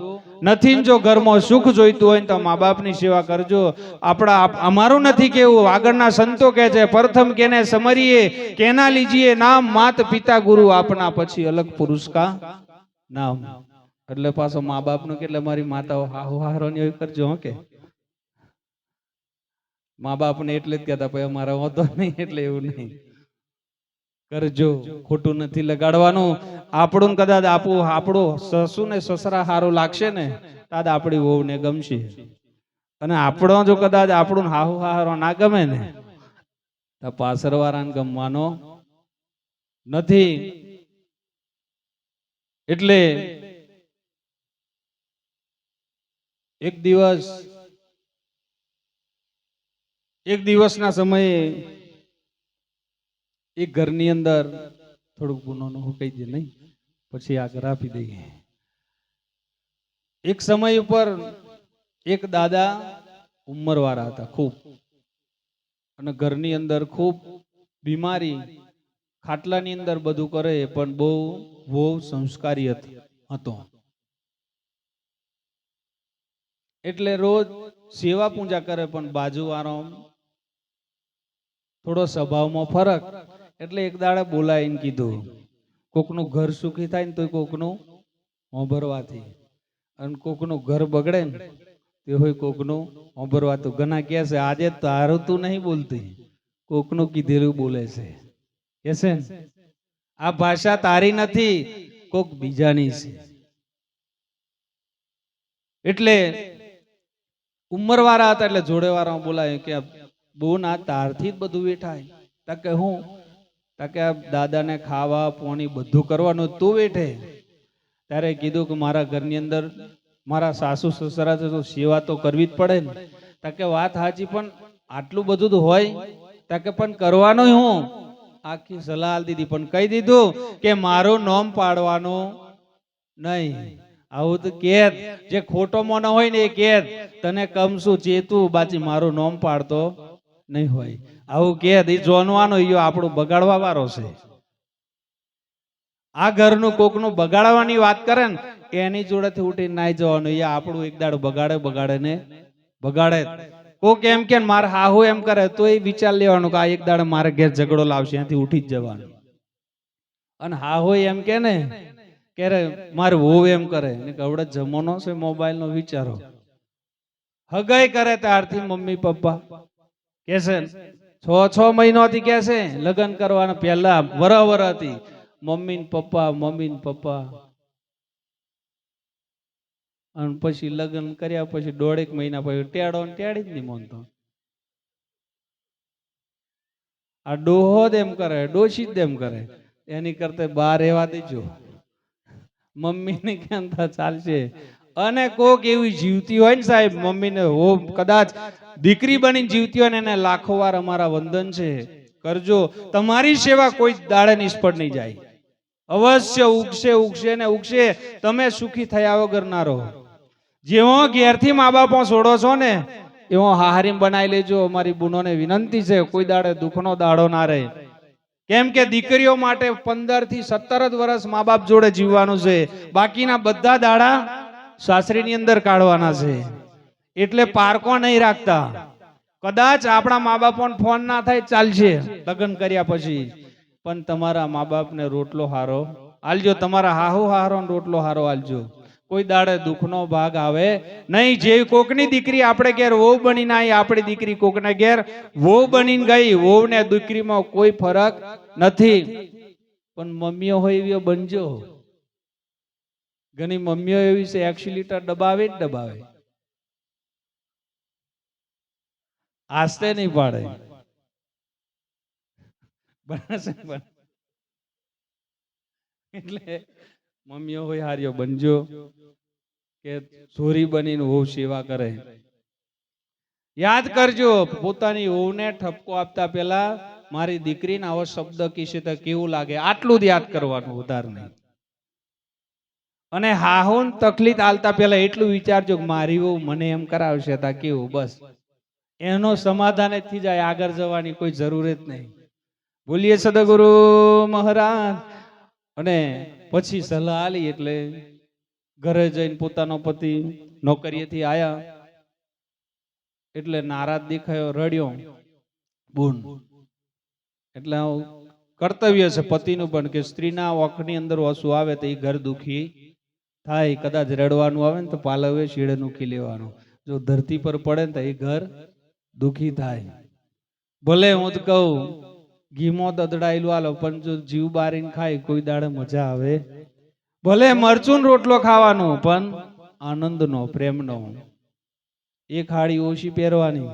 નથી. જો ઘરમાં સુખ જોઈતું હોય તો મા બાપની સેવા કરજો. અમારું નથી કેવું, આગળના સંતો કહે છે, પ્રથમ કેને સમરીએ કેના લીજીએ નામ, માત પિતા ગુરુ આપના પછી અલગ પુરુષ કા નામ. એટલે પાછો મા બાપનું કે મારી માતાઓ હાહુ હારોની કરજો. કે મા બાપને એટલે જ કહેતા ભાઈ અમારા હોતો નહીં, એટલે એવું નહીં કરજો. ખોટું નથી લગાડવાનું. આપણું કદાચ આપણું સસુ ને સસરા હારું લાગશે ને તાદ આપણી વહુ ને ગમશે. અને આપણો જો કદાચ આપણું હાહુ હારો ના ગમે ને તો પાછળવાળાને ગમવાનો નથી. એટલે એક દિવસના સમયે એક ઘરની અંદર થોડુંક ગુનો હું કહી દે નહીં, પછી આગળ આપી દઈએ. એક સમય ઉપર એક દાદા ઉંમરવાળા હતા ખૂબ, અને ઘરની અંદર ખૂબ બીમારી, ખાટલાની અંદર બધું કરે, પણ બહુ સંસ્કારી હતો. એટલે રોજ સેવા પૂજા કરે, પણ બાજુવાળો થોડો સ્વભાવમાં ફરક. એટલે એક દાડે બોલાવીને કીધું, કોકનું ઘર સુખી થાય ને તો કોકનું હોંભરવાથી. અને કોકનું ઘર બગડે ને તે હોય કોકનું હોંભરવાતું. ઘણા કહે છે આજે તારું તું નહીં બોલતી, કોકનું કીધેલું બોલે છે. કે છે આ ભાષા તારી નથી, કોક બીજાની છે. એટલે ઉંમરવાળા હતા એટલે જોડેવાળા બોલાય કે બોન આ તારથી જ બધું વેઠાય. તાકે હું તાકે આ દાદાને ખાવા પોણી બધું કરવાનું તું વેઠે. ત્યારે કીધું કે મારા ઘરની અંદર મારા સાસુ સસરા છે તો સેવા તો કરવી જ પડે ને. તાકે વાત સાચી, પણ આટલું બધું તો હોય તાકે પણ કરવાનું હું. આખી સલાહ આલી દીધી, પણ કહી દીધું કે મારું નામ પાડવાનું નહીં. આવું તો કેદ જે ખોટો મોનો હોય ને એ કેદ તને કમશું ચેતું, બાકી મારું નામ પાડતો નહીં હોય. આવું કેદ એ જોનવાનો યો આપણું બગાડવા વાળો છે. આ ઘરનું કોકનું બગાડવાની વાત કરે ને એની જોડેથી ઉઠીને નાઈ જવાનું. એ આપણું એક દાડ બગાડે ને બગાડે. કોક એમ કે મારે હાહુ એમ કરે તો એ વિચાર લેવાનું કે આ એક દાડે મારે ઘેર ઝઘડો લાવશે, ત્યાંથી ઉઠી જ જવાનું. અને હાહુ એમ કે ને કે મારે વહુ એમ કરે ને કવડે જમાનો છે મોબાઈલ નો, વિચારો. હગાઈ કરે ત્યારથી મમ્મી પપ્પા કે છે 6 મહિનાથી કે છે લગ્ન કરવાના પહેલા વરવર હતી મમ્મી ને પપ્પા. અને પછી લગ્ન કર્યા પછી 1.5 મહિના પછી ટેડો ને ટેડી જ નહીં માનતો. આ ડોહો જ એમ કરે, ડોશી જ એમ કરે. એની કરતા બહાર રહેવા દેજો, મમ્મી ને કેમ ચાલશે. અને કોક એવી જીવતી હોય ને સાહેબ, મમ્મીને હો કદાચ દીકરી બની જીવતી હોય ને એને લાખો વાર અમારા વંદન છે. કરજો, તમારી સેવા કોઈ દાડે નિષ્ફળ નહીં જાય. અવશ્ય ઉગશે ને ઉગશે. તમે સુખી થયા વગર ના રહો. જેવો ઘેરથી મા બાપો છોડો છો ને એવો હાહરીમ બનાવી લેજો. અમારી બુનોને વિનંતી છે, કોઈ દાડે દુઃખનો દાડો ના રહે. કેમ કે દીકરીઓ માટે 15 થી 17 વર્ષ મા બાપ જોડે જીવવાનું છે. બાકીના બધા દાડા સાસરીની અંદર કાઢવાના છે. એટલે પારકો નહીં રાખતા. કદાચ આપણા મા બાપોને ફોન ના થાય ચાલશે લગ્ન કર્યા પછી, પણ તમારા મા બાપને રોટલો હારો આલજો. તમારા હાહુ હારો રોટલો હારો આલજો. કોઈ દાડે દુઃખનો ભાગ આવે નહીં. જે કોકની દીકરી આપણે ઘેર વહુ બનીને આવી, આપણી દીકરી કોકને ઘેર વહુ બનીને ગઈ. વહુ ને દીકરીમાં કોઈ ફરક નથી. પણ મમ્મીઓ હોય એવી બનજો. ઘણી મમ્મીઓ એવી છે 100 લીટર દબાવે જ દબાવે, આસ્તે નહીં પાડે. એટલે મમ્મીઓ હોય હાર્યો બનજો કે ચોરી બનીને વહુ સેવા કરે. યાદ કરજો, પોતાની વહુને ઠપકો આપતા પહેલા મારી દીકરીને આવો શબ્દ કીશે તો કેવું લાગે, આટલું જ યાદ કરવાનું, ઉધાર નહીં. અને હાહુન તકલીફ આલતા પહેલા એટલું વિચારજો કે મારી વહુ મને એમ કરાવશે તા કેવું. બસ એનો સમાધાન થઈ જાય, આગળ જવાની કોઈ જરૂર જ નહીં. બોલીએ સદગુરુ મહારાજ. અને પછી સલાહ આલી એટલે ઘરે જઈને પોતાનો પતિ નોકરીએથી આયા એટલે નારાજ દેખાયો, રડ્યો. બોન એટલે કર્તવ્ય છે પતિનું પણ કે સ્ત્રીના ઓખની અંદર ઓછું આવે તો એ ઘર દુખી થાય. કદાચ રડવાનું આવે ને તો પાલવે શીડે નૂકી લેવાનું. જો ધરતી પર પડે ને તો એ ઘર દુખી થાય. ભલે હું તો કહું ઘીમો દદડાયેલું આલો, પણ જો જીવ બારીને ખાય કોઈ દાડે મજા આવે. ભલે મરચું રોટલો ખાવાનો, પણ આનંદનો, પ્રેમનો. એક હાડી ઓછી પહેરવાની,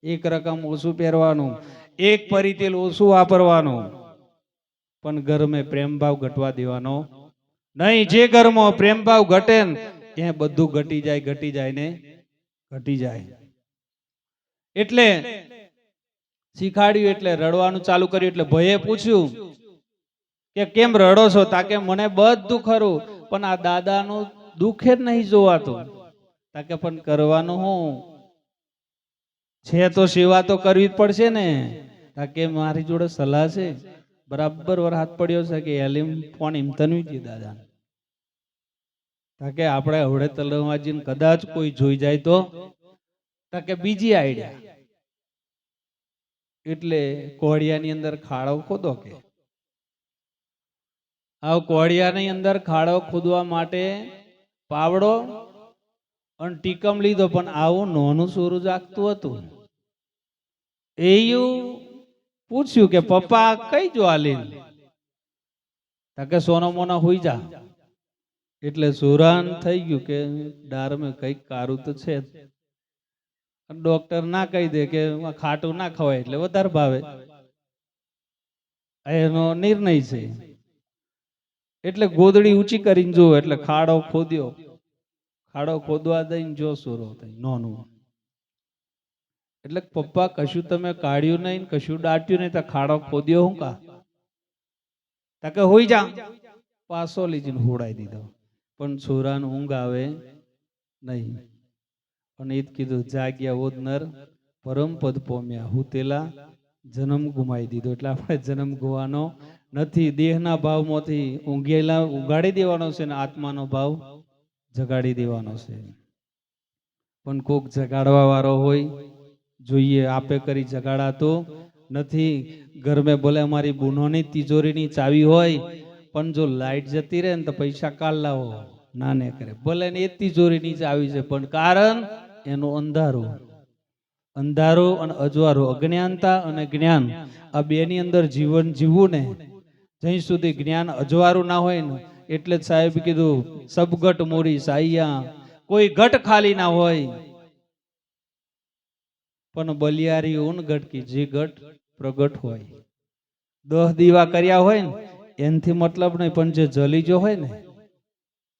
એક રકમ ઓછું પહેરવાનું, એક પરિતેલ ઓછું વાપરવાનું, પણ ઘરમાં પ્રેમ ભાવ ઘટવા દેવાનો નહીં. જે ઘરમાં પ્રેમ ભાવ ઘટે ને ત્યાં બધું ઘટી જાય ને ઘટી જાય. એટલે શીખાડ્યું, એટલે રડવાનું ચાલુ કર્યું. એટલે ભયે પૂછ્યું કે કેમ રડો છો? તાકે મને બધું ખરું, પણ આ દાદાનું દુઃખ જ નહીં જોવાતું. તાકે પણ કરવાનું હું છે તો સેવા તો કરવી જ પડશે ને. તાકે મારી જોડે સલાહ છે. બરાબર વરસાદ પડ્યો છે કે એલિમ ફોન હિમતનવી છે દાદા. તાકે આપણે હવડે તલવાજીને કદાચ કોઈ જોઈ જાય તો તાકે બીજી આઈડિયા. એટલે કોડિયાની અંદર ખાડો ખોદો કે આ કોળિયાની અંદર ખાડો ખોદવા માટે પાવડો અને ટીકમ લીધો, પણ આવું નોનું સૂરજ આગતું હતું. એવું પૂછ્યું કે પપ્પા કઈ જો આલી? કે સોનો મોનો હુઈ જા. એટલે સુરાન થઈ ગયું કે ડારમાં કઈક કારું તો છે. ડોક્ટર ના કહી દે કે ખાટું ના ખવાય એટલે વધારે ભાવે, એનો નિર્ણય છે. એટલે ગોદડી ઊંચી કરીને જો એટલે ખાડો ખોદ્યો. ખાડો ખોદવા દઈને જો સુરો થઈ નોનું. એટલે પપ્પા કશું તમે કાઢ્યું નહીં, કશું દાટ્યું નહીં, તો ખાડો ખોદ્યો હું કા? કે હોઈ જા. પાસો લીજીને હોડાઈ દીધો. પણ છોરાને ઊંઘ આવે નહીં. અને એ જ કીધું જાગ્યા ઓદનર પરમ પદ પોમ્યા, હું તેલા જન્મ ગુમાવી દીધો. એટલે આપણે જન્મ ગુવાનો નથી. દેહના ભાવમાંથી ઊંઘેલા ઉગાડી દેવાનો છે ને આત્માનો ભાવ જગાડી દેવાનો છે. પણ કોક જગાડવા વાળો હોય જોઈએ, આપે કરી જગાડાતો નથી. ઘરમાં ભલે અમારી બુનોની તિજોરીની ચાવી હોય, પણ જો લાઈટ જતી રહે ને તો પૈસા કાલ લાવો ના ને કરે. ભલે ને એ તિજોરીની ચાવી છે, પણ કારણ એનું અંધારું. અંધારું અને અજવાળું, અજ્ઞાનતા અને જ્ઞાન, આ બેની અંદર જીવન જીવવું ને જ્યાં સુધી જ્ઞાન અજવાળું ના હોય ને, એટલે જ સાહેબ કીધું સબગટ મોરી સાઈયા, કોઈ ઘટ ખાલી ના હોય. પણ બલિયારી ઊન ગટકી, જે ઘટ પ્રગટ હોય. 10 દીવા કર્યા હોય ને એનથી મતલબ નહીં, પણ જે જલીજો હોય ને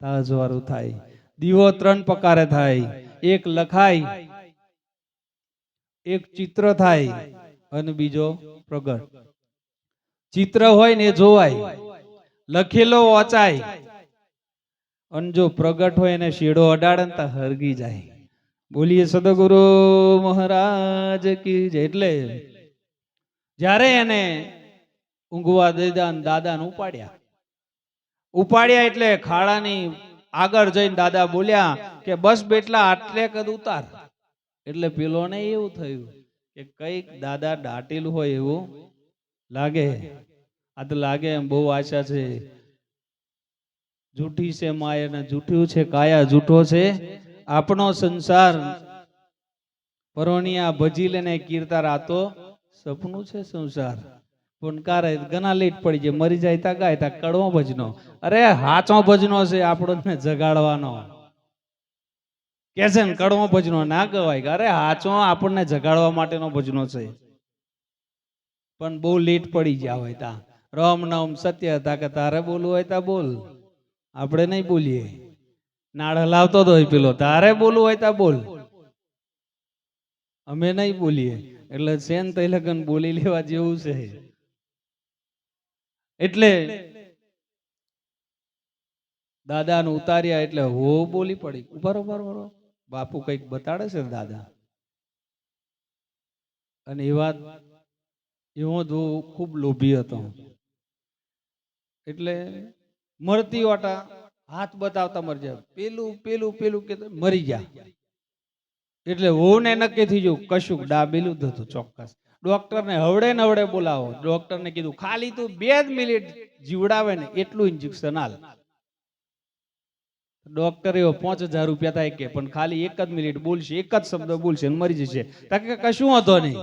તાજવાળું થાય. દીવો 3 પ્રકારે થાય. એક લખાય, એક ચિત્ર થાય અને બીજો પ્રગટ. ચિત્ર હોય ને એ જોવાય, લખેલો વાંચાય, અને જો પ્રગટ હોય એને શેડો અડાડે ને તો હરગી જાય. બોલીએ સદગુરુ મહારાજ કી જય. એટલે જ્યારે એને ઊંઘવા દીધા, દાદાને ઉપાડ્યા એટલે ખાડાની આગળ જઈને દાદા બોલ્યા કે બસ બેટલા આટલે કદ ઉતાર. એટલે પેલો ને એવું થયું કે કઈક દાદા દાટેલું હોય એવું લાગે. આ તો લાગે એમ બહુ આશા છે. જૂઠી છે માયા ને જૂઠ્યું છે કાયા, જૂઠો છે આપણો સંસાર. પરોણિયા ભજી લેને કીર્તા રાતો, સપનું છે સંસાર. પણ કારે ઘણા લેટ પડી જાય, મરી જાય તા ગાય તા કડવો ભજનો. અરે હાચો ભજનો છે આપણને જગાડવાનો. કે છે ને કડવો ભજનો ના ગવાય. અરે હાચો આપણને જગાડવા માટેનો ભજનો છે. પણ બહુ લેટ પડી ગયા હોય તા રામ નામ સત્ય હતા કે તારે બોલવું હોય તા બોલ, આપણે નહીં બોલીએ. નાળ હલાવતો તો હોય પેલો, તારે બોલવું હોય તા બોલ, અમે નહીં બોલીએ. એટલે સેન તઈ લગન બોલી લેવા જેવું છે. એટલે દાદાને ઉતાર્યા એટલે હો બોલી પડી. બરોબર બાપુ કઈક બતાડે છે દાદા. અને એવો ખૂબ લોભી હતો. એટલે મરતી વાટા હાથ બતાવતા મરી જાય, પેલું પેલું પેલું કે મરી ગયા. એટલે હું ને નક્કી થઈ ગયું કશુંક ડાબેલું જ હતું ચોક્કસ. ડોક્ટરને હવડે ને હવડે બોલાવો. ડોક્ટરને કીધું ખાલી તું 2 જ મિનિટ જીવડાવે ને એટલું ઇન્જેક્શન હાલ. ડોક્ટર એવો 5000 રૂપિયા થાય કે, પણ ખાલી 1 જ મિનિટ બોલશે, 1 જ શબ્દ બોલશે અને મરી જશે. તાકે કશું હતો નહીં.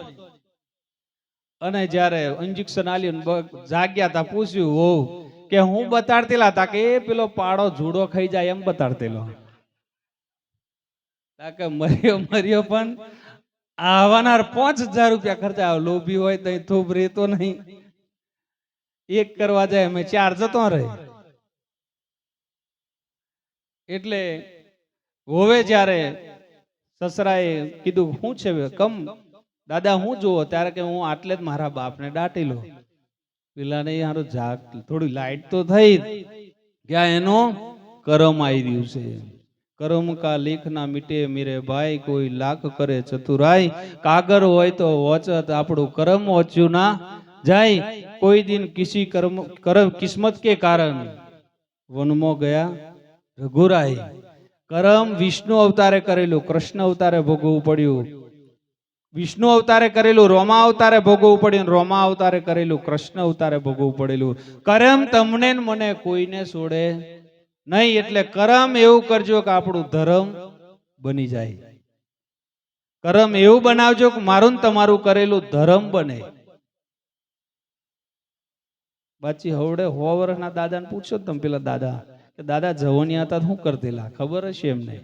અને જયારે ઇન્જેક્શન આલ્યું જાગ્યા તા પૂછ્યું હો કે હું બતાડતેલા તા કે પેલો પાડો જુડો ખાઈ જાય એમ બતાડતેલો. તાકે મર્યો પણ આવનાર 5000 રૂપિયા ખર્ચા. લોભી હોય તો થોબ રહેતો નહીં. 1 કરવા જાય અમે 4 જતો રહે. એટલે હોવે જ્યારે સસરાએ કીધું શું છે કમ દાદા હું જોવો, ત્યારે કે હું આટલે જ મારા બાપને દાટી લો. પેલા ને યાર જાગ થોડી લાઈટ તો થઈ ક્યાં એનો કરમ આવી રહ્યું છે. કરમ કા લેખ ના મીટે મેરે ભાઈ, કોઈ લાખ કરે ચતુરાઈ. કાગર હોય તો વચત આપણું કરમ ઓછું ના જાય. કોઈ દિન કિસી કરમ કિસ્મત કે કારણ વનમાં ગયા રઘુરાઈ. કરમ વિષ્ણુ અવતારે કરેલું, કૃષ્ણ અવતારે ભોગવવું પડ્યું. વિષ્ણુ અવતારે કરેલું રોમા અવતારે ભોગવવું પડ્યું, રોમા અવતારે કરેલું કૃષ્ણ અવતારે ભોગવવું પડેલું. કરમ તમને ને મને કોઈને છોડે નહીં. એટલે કરમ એવું કરજો કે આપણું ધર્મ બની જાય. કરમ એવું બનાવજો કે મારું ને તમારું કરેલું ધર્મ બને. બાચી હવડે 100 વર્ષના દાદાને પૂછો તમે, પેલા દાદા કે દાદા જવનિયા હતા શું કરતેલા, ખબર હશે એમને?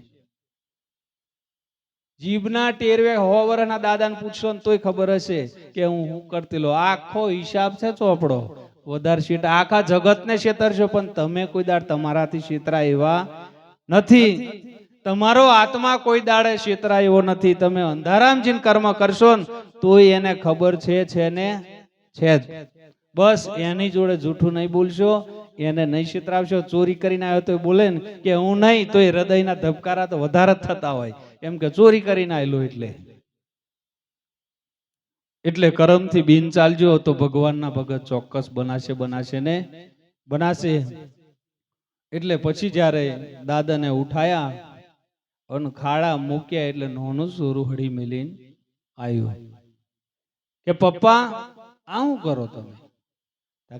જીભના ટેરવે 100 વર્ષના દાદાને પૂછશો ને તોય ખબર હશે કે હું શું કરતેલો. આખો હિસાબ છે ચોપડો. વધારે શીટ આખા જગતને છેતરશો પણ તમે કોઈ દાડ તમારાથી છેતરા એવા નથી. તમારો આત્મા કોઈ દાડે છેતરા એવો નથી. તમે અંધારામ જીન કર્મ કરશો ને તોય એને ખબર છે ને છે જ. બસ એની જોડે જૂઠું નહીં બોલશો, એને નહીં છેતરાવશો. ચોરી કરીને આવ્યો તો બોલે ને કે હું નહીં, તો એ હૃદયના ધબકારા તો વધારે જ થતા હોય, એમ કે ચોરી કરીને આવેલો. એટલે કરમથી બિન ચાલજો તો ભગવાનના ભગત ચોક્કસ બનાશે ને બનાશે. એટલે પછી જ્યારે દાદાને ઉઠાયા અને ખાડા મૂક્યા એટલે નોનું સોરું હળી મેલીને આવ્યું કે પપ્પા આ શું કરો તમે?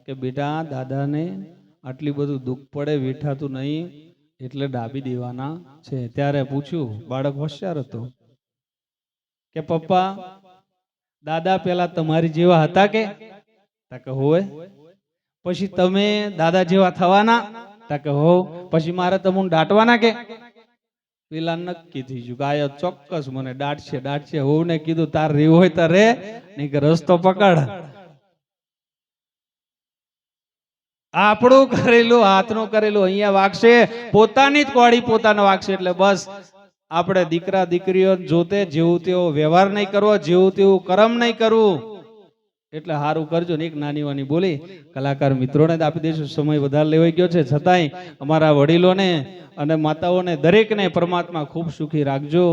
કે બેટા દાદાને આટલી બધું દુઃખ પડે, વેઠાતું નહીં એટલે ડાબી દેવાના છે. ત્યારે પૂછ્યું, બાળક હોશિયાર હતો, કે પપ્પા દાદા પેલા તમારી જેવા હતા કે હોય? પછી તમે દાદા જેવા થવાના? કે હો. પછી મારે તમને દાટવાના કે? પેલા નક્કી થઈ ગયું કે આ ચોક્કસ મને દાટશે. હોવ ને કીધું તાર રેવું હોય તો રે, નહીં કે રસ્તો પકડ. આપણું કરેલું, હાથનું કરેલું અહીંયા વાગશે, પોતાની જ કોડી પોતાને વાગશે. એટલે બસ આપણે દીકરા દીકરીઓ જોતે જેવું તેવો વ્યવહાર નહીં કરવો, જેવું તેવું કર્મ નહીં કરવું. એટલે સારું કરજો ને. એક નાની વાની બોલી કલાકાર મિત્રોને આપી દઈશું. સમય વધારે લેવાઈ ગયો છે, છતાંય અમારા વડીલોને અને માતાઓને દરેકને પરમાત્મા ખૂબ સુખી રાખજો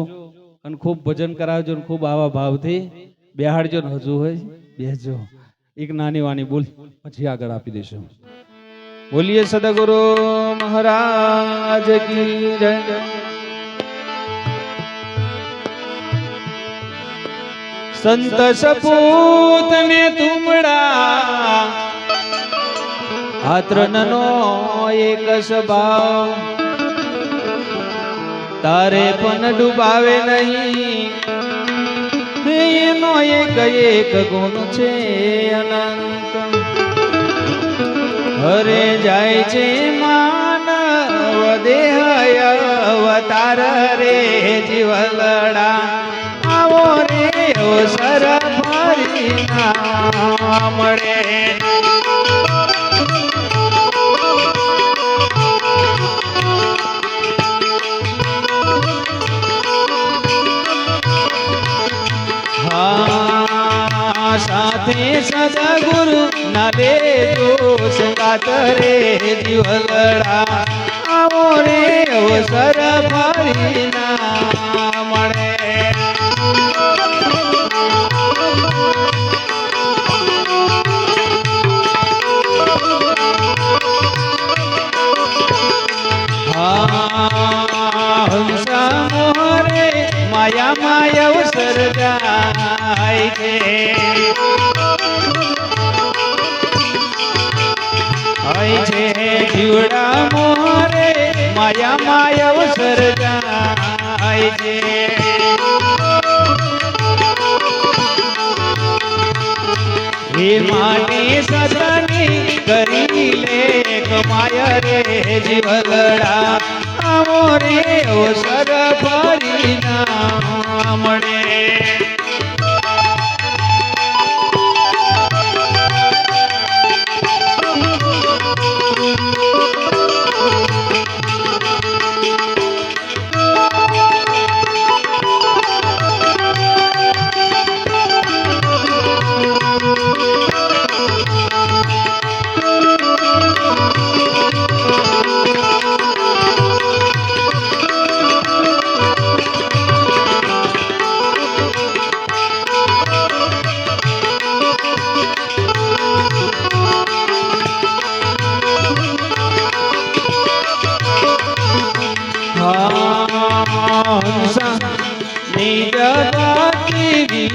અને ખૂબ ભજન કરાવજો ને ખૂબ આવા ભાવથી બેહાડજો ને. હજુ હોય બેસજો. એક નાની વાની બોલ પછી આગળ આપી દઈશું. બોલીએ સદગુરુ મહારાજ કી જય. સંત સપૂત ને તુમડા આત્રનનો એક સ્વભાવ, તારે પણ ડૂબાવે નહીં, એનો એક ગુણ છે અનંત. હરે જાય છે માનવ દેહ અવતાર રે જીવલડા, આવો રે અવસર ફરી ના મળે. સાથે સદગુરુ ના લેજો સંગાત રે જીવલડા, આવો રે અવસર ફરી ના મળે. હંસા મોહરે માયા માયા અવસર જાય છે, જીવડા મોહરે માયા માયા અવસર જાય છે. હે માટે સદની કરી લે કમાય રે જીવલડા, આવો રે અવસર ફરી ના મળે.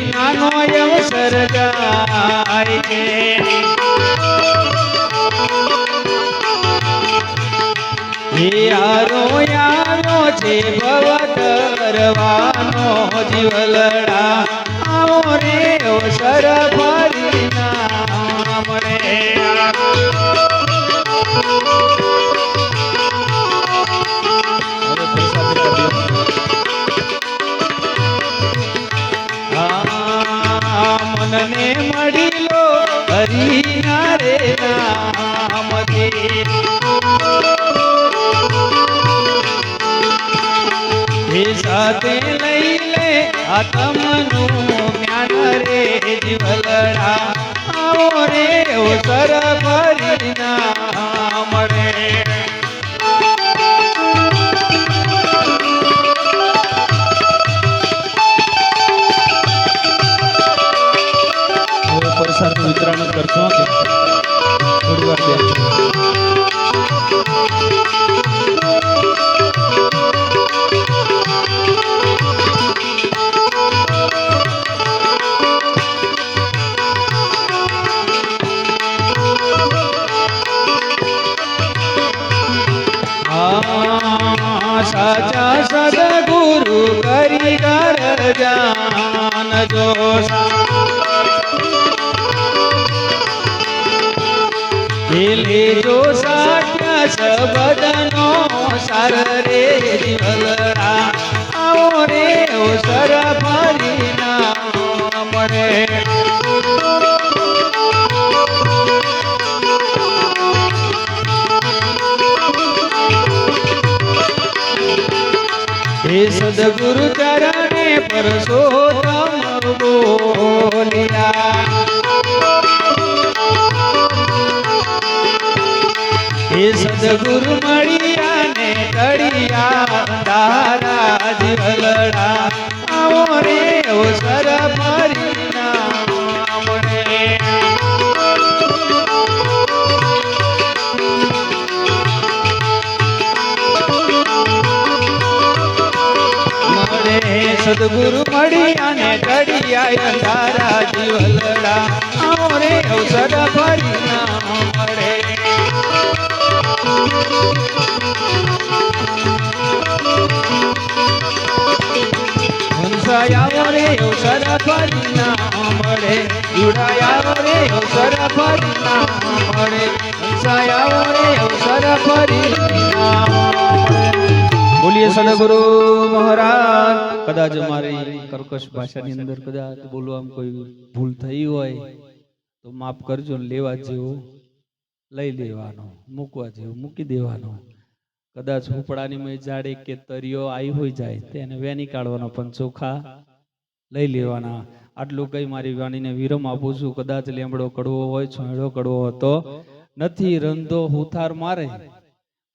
નાનો અવસર જાય છે યારો આવ્યો છે ભવતરવાનો જીવલડા આવો રે અવસર ફરી નામ રે મનને મળી લો હરિના રે નામથી એ સાથે લઈ લે આત્મનું જ્ઞાન રે જીવલડા આવો રે અવસર ફરી નામ રે પ્રસાદનું વિતરણ કરશો થોડી વાર સાચા સદગુરુ કરી કર જાન જો લેજો સાચા શબ્દનો સાર રે જીવલડા આવો રે અવસર ફરી નામ રે હે સદગુરુ ચરણે પરસોત્તમ બોલ્યા હે સદગુરુ મળ્યા ને કડિયા તારા જીવલડા આવો રે અવસર ફરી નામ રે સદગુરુ મળ્યા ને કડિયા તારા જીવલડા આવો રે અવસર ફરી નામ રે હંસાયા રે અવસર ફરી નામ રે યુડાયા રે અવસર ફરી નામ રે હંસાયા રે અવસર ફરી નામ બોલીએ સદગુરુ મહારાજ કદાચ મારી કર્કશ ભાષાની અંદર કદાચ બોલવામાં કોઈ ભૂલ થઈ હોય તો માફ કરજો લેવા જેવું લઈ લેવાનો મૂકવા જેવું મૂકી દેવાનો કદાચ હુપડાની મેં જાડે કે તરિયો આવી હોય જાય તેને વેની કાઢવાનો પણ ચોખા લઈ લેવાના આટલું કઈ મારી વાણીને વિરમ આપું છું કદાચ લેમડો કડવો હોય છોયડો કડવો હતો નથી રંધો હુથાર મારે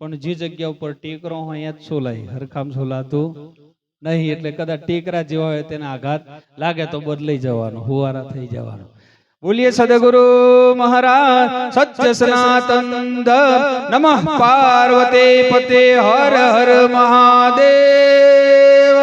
પણ જે જગ્યા ઉપર ટેકરો હોય અહીંયા જ છોલાય હરખામ છોલાતું નહીં એટલે કદાચ ટેકરા જેવા હોય તેને આઘાત લાગે તો બદલાઈ જવાનો હુવારા થઈ જવાનો બોલીએ સદગુરુ મહારાજ સત્ય સનાતન નમઃ પાર્વતી પતે હર હર મહાદેવ